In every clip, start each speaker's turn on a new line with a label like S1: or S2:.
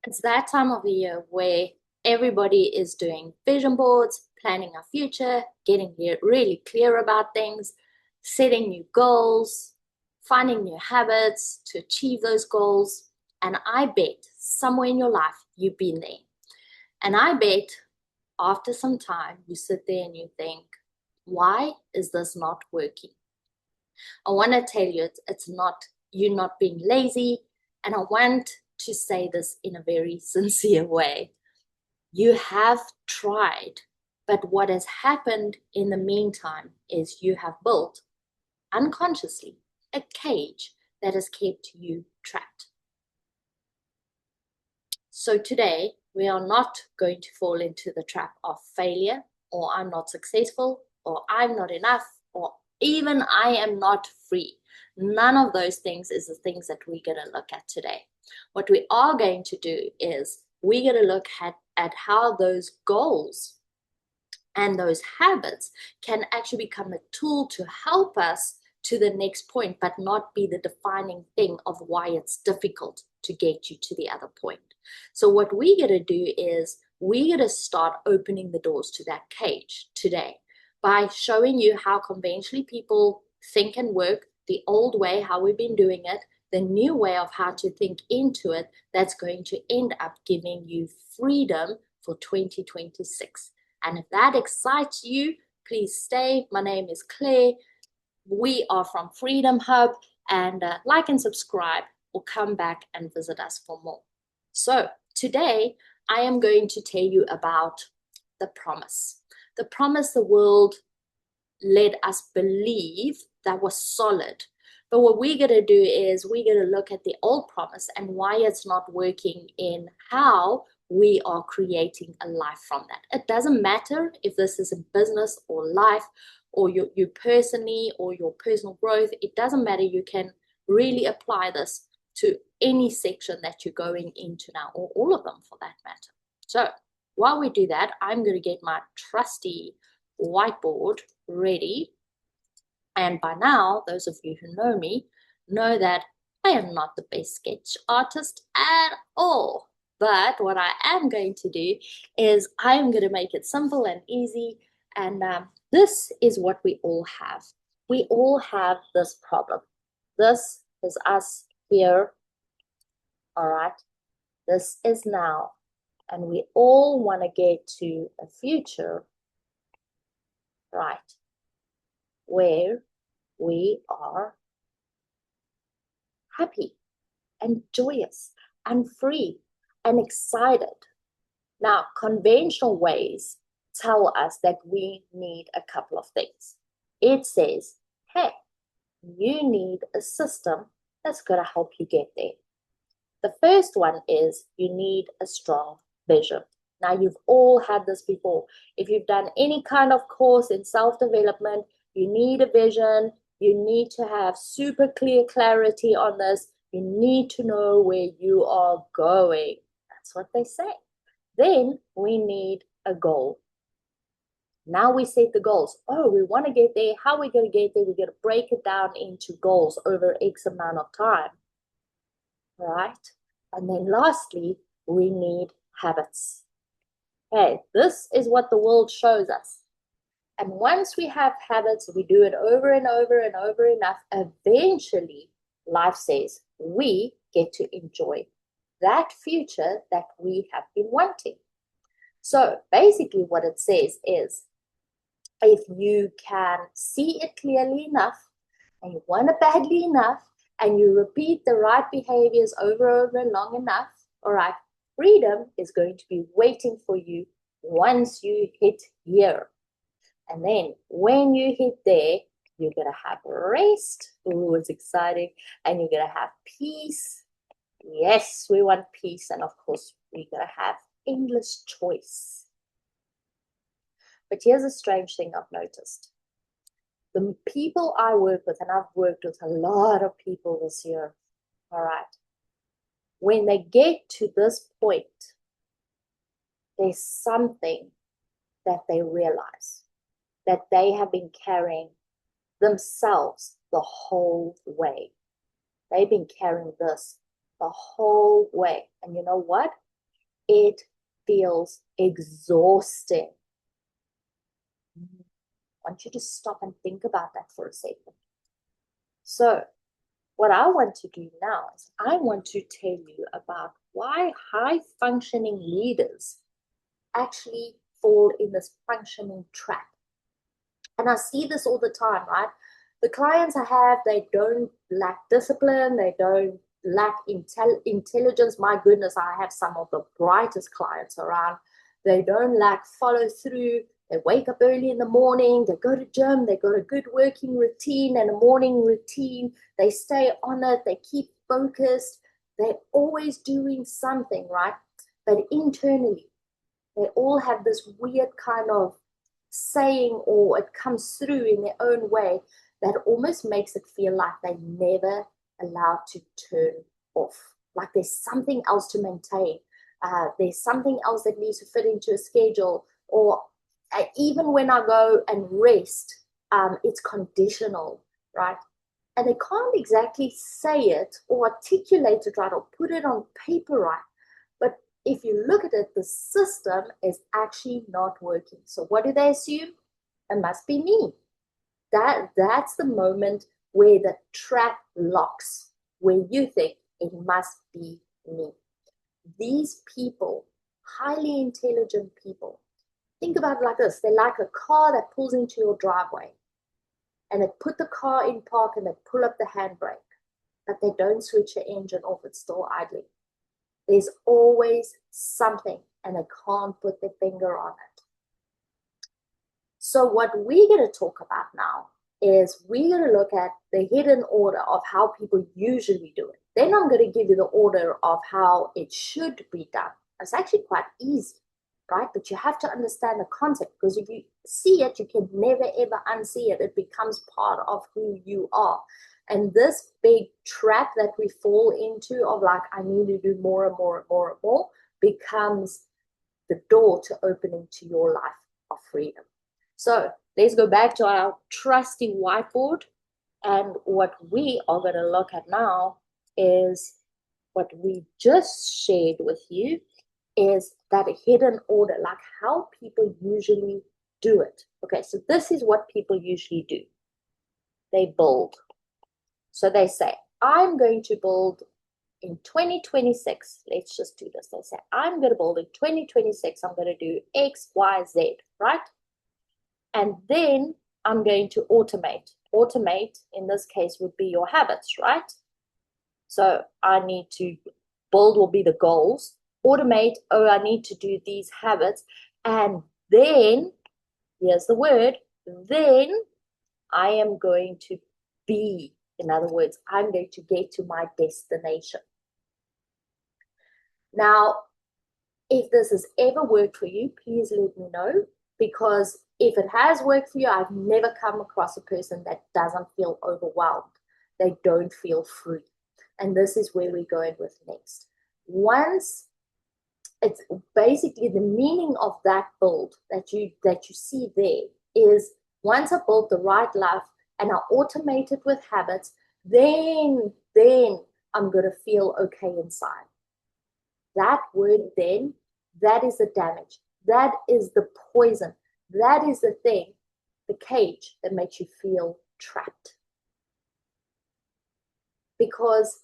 S1: It's that time of the year where everybody is doing vision boards, planning our future, getting really clear about things, setting new goals, finding new habits to achieve those goals. And I bet somewhere in your life you've been there. And I bet after some time you sit there and you think, why is this not working? I want to tell you it's not you not being lazy. And I want to say this in a very sincere way. You have tried, but what has happened in the meantime is you have built unconsciously a cage that has kept you trapped. So today, we are not going to fall into the trap of failure, or I'm not successful, or I'm not enough, or even I am not free. None of those things is the things that we're going to look at today. What we are going to do is we're going to look at how those goals and those habits can actually become a tool to help us to the next point, but not be the defining thing of why it's difficult to get you to the other point. So what we're going to do is we're going to start opening the doors to that cage today by showing you how conventionally people think and work, the old way, how we've been doing it, the new way of how to think into it, that's going to end up giving you freedom for 2026. And if that excites you, please stay. My name is Claire. We are from Freedom Hub, and like and subscribe or come back and visit us for more. So today I am going to tell you about the promise. The promise the world led us believe that was solid. But what we're going to do is we're going to look at the old promise and why it's not working in how we are creating a life from that. It doesn't matter if this is in business or life or you personally or your personal growth. It doesn't matter. You can really apply this to any section that you're going into now, or all of them for that matter. So while we do that, I'm going to get my trusty whiteboard ready. And by now, those of you who know me know that I am not the best sketch artist at all. But what I am going to do is I'm going to make it simple and easy. And this is what we all have. We all have this problem. This is us here. All right. This is now. And we all want to get to a future, right, where we are happy and joyous and free and excited. Now, conventional ways tell us that we need a couple of things. It says, hey, you need a system that's going to help you get there. The first one is you need a strong vision. Now, you've all had this before. If you've done any kind of course in self-development, you need a vision. You need to have super clear clarity on this. You need to know where you are going. That's what they say. Then we need a goal. Now we set the goals. Oh, we want to get there. How are we going to get there? We're going to break it down into goals over X amount of time. Right? And then lastly, we need habits. Okay, this is what the world shows us. And once we have habits, we do it over and over and over enough, eventually life says we get to enjoy that future that we have been wanting. So basically what it says is if you can see it clearly enough and you want it badly enough and you repeat the right behaviors over and long enough, all right, freedom is going to be waiting for you once you hit here. And then when you hit there, you're going to have rest. Ooh, it's exciting. And you're going to have peace. Yes, we want peace. And of course, we're going to have endless choice. But here's a strange thing I've noticed. The people I work with, and I've worked with a lot of people this year, all right, when they get to this point, there's something that they realize that they have been carrying themselves the whole way. They've been carrying this the whole way. And you know what? it feels exhausting. I want you to stop and think about that for a second. So what I want to do now is I want to tell you about why high functioning leaders actually fall in this functioning trap. And I see this all the time, right? The clients I have, they don't lack discipline, they don't lack intelligence. My goodness, I have some of the brightest clients around. They don't lack follow through. They wake up early in the morning, they go to gym, they got a good working routine and a morning routine. They stay on it, they keep focused. They're always doing something, right? But internally, they all have this weird kind of saying, or it comes through in their own way, that almost makes it feel like they're never allowed to turn off. Like there's something else to maintain. There's something else that needs to fit into a schedule. Or even when I go and rest, it's conditional, right? And they can't exactly say it or articulate it right or put it on paper right. But if you look at it, the system is actually not working. So what do they assume? It must be me. That's the moment where the trap locks, where you think it must be me. These people, highly intelligent people, think about it like this. They're like a car that pulls into your driveway, and they put the car in park and they pull up the handbrake, but they don't switch the engine off. It's still idling. There's always something, and they can't put their finger on it. So what we're going to talk about now is we're going to look at the hidden order of how people usually do it. Then I'm going to give you the order of how it should be done. It's actually quite easy, right? But you have to understand the concept, because if you see it, you can never ever unsee it. It becomes part of who you are. And this big trap that we fall into of like, I need to do more and more and more and more, becomes the door to opening to your life of freedom. So let's go back to our trusty whiteboard. And what we are going to look at now is what we just shared with you, is that hidden order, like how people usually do it. Okay, so this is what people usually do. They build. So they say, I'm going to build in 2026. Let's just do this. They say, I'm going to build in 2026. I'm going to do X, Y, Z, right? And then I'm going to automate. Automate, in this case, would be your habits, right? So I need to build will be the goals. Automate, oh, I need to do these habits. And then, here's the word, then I am going to be. In other words, I'm going to get to my destination. Now, if this has ever worked for you, please let me know, because if it has worked for you, I've never come across a person that doesn't feel overwhelmed. They don't feel free. And this is where we're going with next. Once it's basically the meaning of that build that you see there is, once I built the right life and I automate it with habits, then I'm going to feel okay inside. That word then, that is the damage. That is the poison. That is the thing, the cage that makes you feel trapped. Because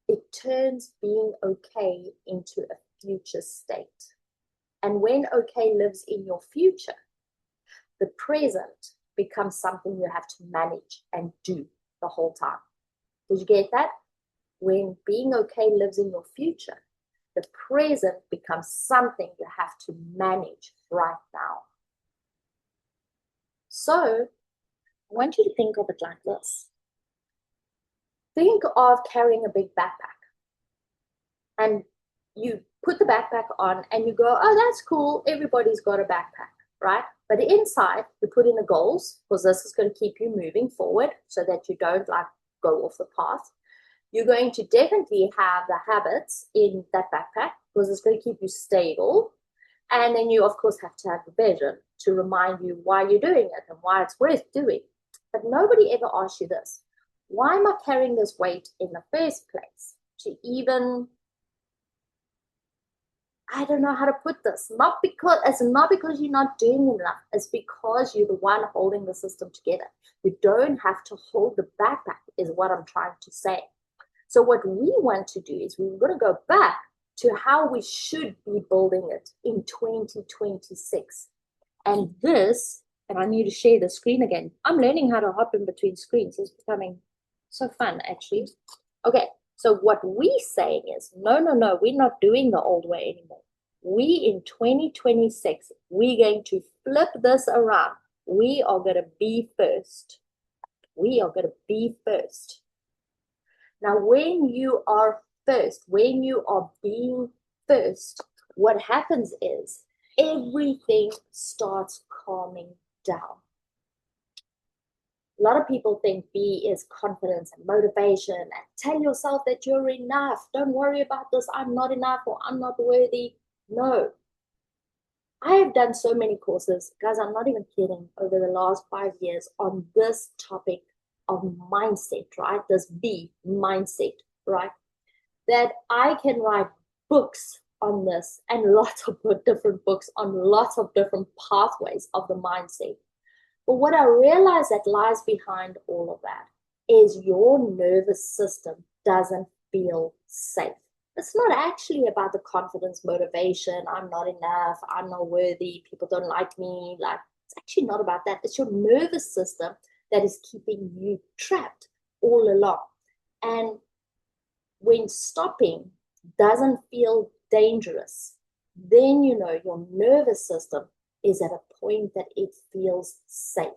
S1: it turns being okay into a future state. And when okay lives in your future, the present becomes something you have to manage and do the whole time. Did you get that? When being okay lives in your future, the present becomes something you have to manage right now. So I want you to think of it like this. Think of carrying a big backpack. And you put the backpack on and you go, oh, that's cool. Everybody's got a backpack, right? But inside, you put in the goals, because this is going to keep you moving forward so that you don't like go off the path. You're going to definitely have the habits in that backpack, because it's going to keep you stable. And then you, of course, have to have the vision to remind you why you're doing it and why it's worth doing. But nobody ever asks you this. Why am I carrying this weight in the first place? To even I don't know how to put this. It's not because you're not doing enough. It's because you're the one holding the system together. You don't have to hold the backpack, is what I'm trying to say. So what we want to do is we're going to go back to how we should be building it in 2026. And I need to share the screen again. I'm learning how to hop in between screens. It's becoming so fun, actually. Okay, so what we're saying is, no, we're not doing the old way anymore. We, in 2026, we're going to flip this around. We are going to be first. We are going to be first. Now, when you are first, when you are being first, what happens is everything starts calming down. A lot of people think B is confidence and motivation and tell yourself that you're enough. Don't worry about this. I'm not enough or I'm not worthy. No. I have done so many courses, guys, I'm not even kidding, over the last 5 years on this topic of mindset, right? This B, mindset, right? That I can write books on this and lots of different books on lots of different pathways of the mindset. But what I realize that lies behind all of that is your nervous system doesn't feel safe. It's not actually about the confidence, motivation, I'm not enough, I'm not worthy, people don't like me. Like, it's actually not about that. It's your nervous system that is keeping you trapped all along. And when stopping doesn't feel dangerous, then you know your nervous system is at a point that it feels safe.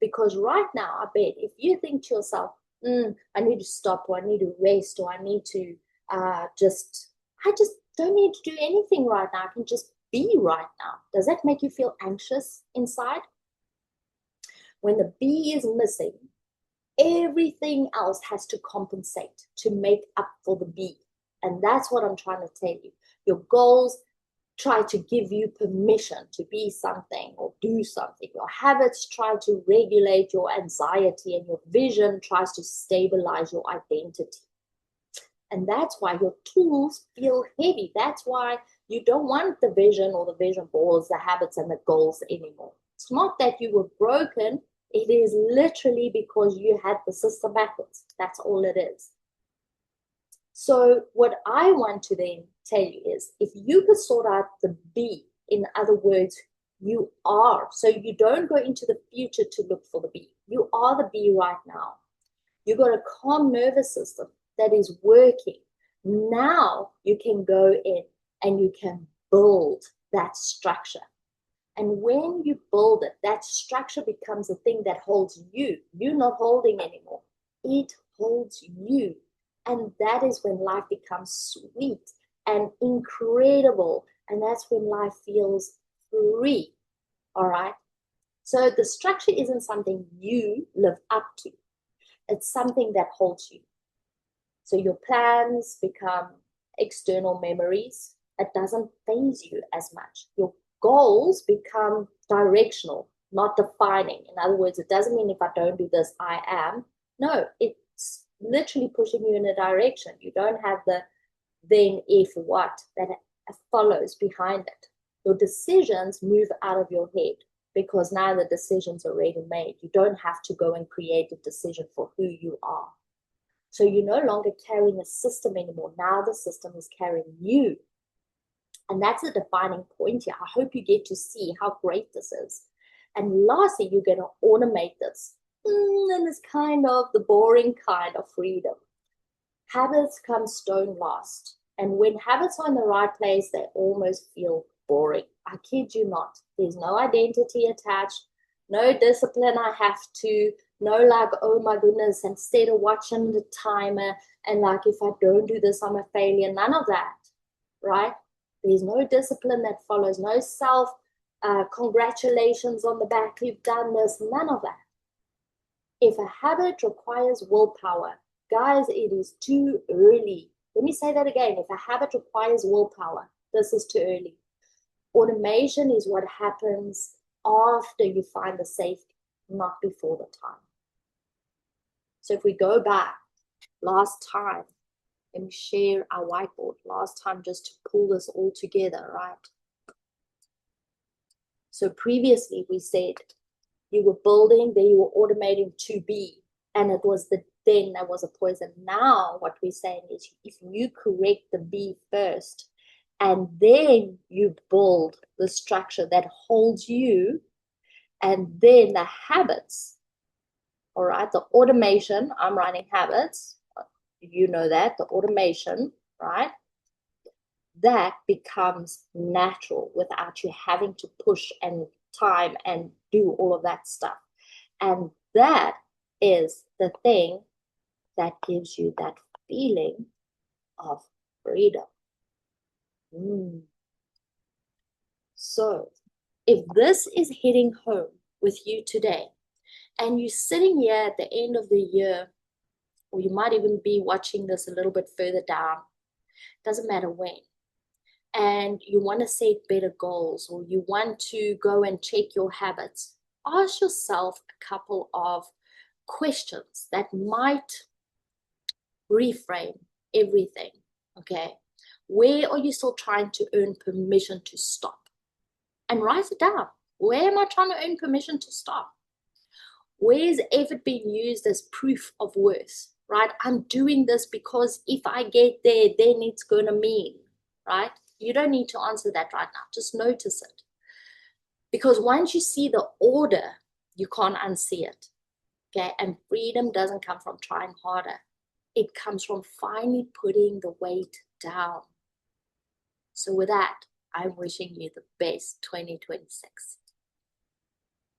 S1: Because right now, I bet if you think to yourself, I need to stop, or I need to rest, or I need to I just don't need to do anything right now. I can just be right now. Does that make you feel anxious inside? When the B is missing, everything else has to compensate to make up for the B. And that's what I'm trying to tell you. Your goals try to give you permission to be something or do something. Your habits try to regulate your anxiety, and your vision tries to stabilize your identity. And that's why your tools feel heavy. That's why you don't want the vision or the vision boards, the habits and the goals anymore. It's not that you were broken. It is literally because you had the system backwards. That's all it is. So what I want to then tell you is, if you could sort out the B, in other words, you are. So you don't go into the future to look for the B. You are the B right now. You got a calm nervous system that is working. Now you can go in and you can build that structure. And when you build it, that structure becomes a thing that holds you. You're not holding anymore. It holds you. And that is when life becomes sweet and incredible. And that's when life feels free. All right? So the structure isn't something you live up to. It's something that holds you. So your plans become external memories. It doesn't faze you as much. Your goals become directional, not defining. In other words, it doesn't mean if I don't do this, I am. No, it's literally pushing you in a direction. You don't have the then, if, what that follows behind it. Your decisions move out of your head because now the decision's already made. You don't have to go and create a decision for who you are. So you're no longer carrying a system anymore. Now the system is carrying you. And that's a defining point here. I hope you get to see how great this is. And lastly, you're going to automate this. And it's kind of the boring kind of freedom. Habits come stone fast. And when habits are in the right place, they almost feel boring. I kid you not. There's no identity attached, no discipline I have to, no like, oh my goodness, instead of watching the timer and like, if I don't do this, I'm a failure. None of that, right? There's no discipline that follows, no self congratulations on the back, you've done this, none of that. If a habit requires willpower, guys, it is too early. Let me say that again. If a habit requires willpower, this is too early. Automation is what happens after you find the safety, not before the time. So if we go back, last time, Let me share our whiteboard last time just to pull this all together, right? So previously we said you were building, then you were automating to be, and it was the then that was a poison. Now what we're saying is if you correct the be first, and then you build the structure that holds you, and then the habits, all right, the automation, I'm writing habits, you know that, the automation, right? That becomes natural without you having to push and time and do all of that stuff. And that is the thing that gives you that feeling of freedom. So if this is hitting home with you today, and you're sitting here at the end of the year, or you might even be watching this a little bit further down, doesn't matter when, and you want to set better goals, or you want to go and check your habits, ask yourself a couple of questions that might reframe everything, okay? Where are you still trying to earn permission to stop? And write it down. Where am I trying to earn permission to stop? Where is effort being used as proof of worth, right? I'm doing this because if I get there, then it's going to mean, right? You don't need to answer that right now. Just notice it. Because once you see the order, you can't unsee it, okay? And freedom doesn't come from trying harder. It comes from finally putting the weight down. So with that, I'm wishing you the best 2026.